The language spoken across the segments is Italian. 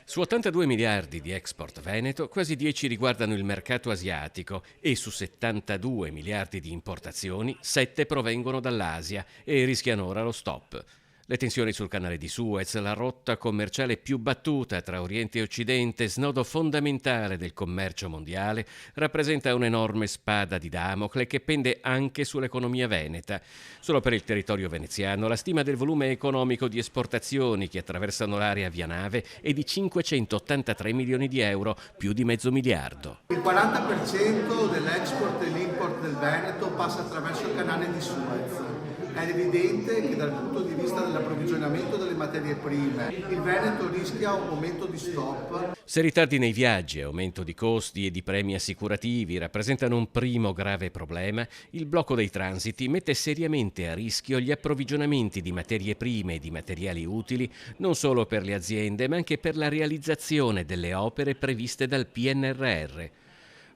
Su 82 miliardi di export veneto, quasi 10 riguardano il mercato asiatico e su 72 miliardi di importazioni, 7 provengono dall'Asia e rischiano ora lo stop. Le tensioni sul canale di Suez, la rotta commerciale più battuta tra Oriente e Occidente, snodo fondamentale del commercio mondiale, rappresenta un'enorme spada di Damocle che pende anche sull'economia veneta. Solo per il territorio veneziano la stima del volume economico di esportazioni che attraversano l'area via nave è di 583 milioni di euro, più di mezzo miliardo. Il 40% dell'export e l'import del Veneto passa attraverso il canale di Suez. È evidente che dal punto di vista dell'approvvigionamento delle materie prime il Veneto rischia un momento di stop. Se ritardi nei viaggi, aumento di costi e di premi assicurativi rappresentano un primo grave problema, il blocco dei transiti mette seriamente a rischio gli approvvigionamenti di materie prime e di materiali utili non solo per le aziende ma anche per la realizzazione delle opere previste dal PNRR.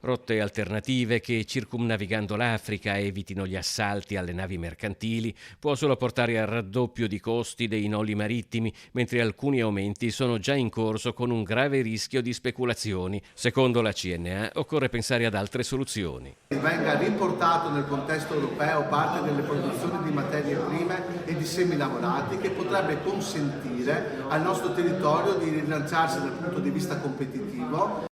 Rotte alternative che, circumnavigando l'Africa, evitino gli assalti alle navi mercantili, può solo portare al raddoppio di costi dei noli marittimi, mentre alcuni aumenti sono già in corso con un grave rischio di speculazioni. Secondo la CNA occorre pensare ad altre soluzioni. Venga riportato nel contesto europeo parte delle produzioni di materie prime e di semilavorati che potrebbe consentire al nostro territorio di rilanciarsi dal punto di vista competitivo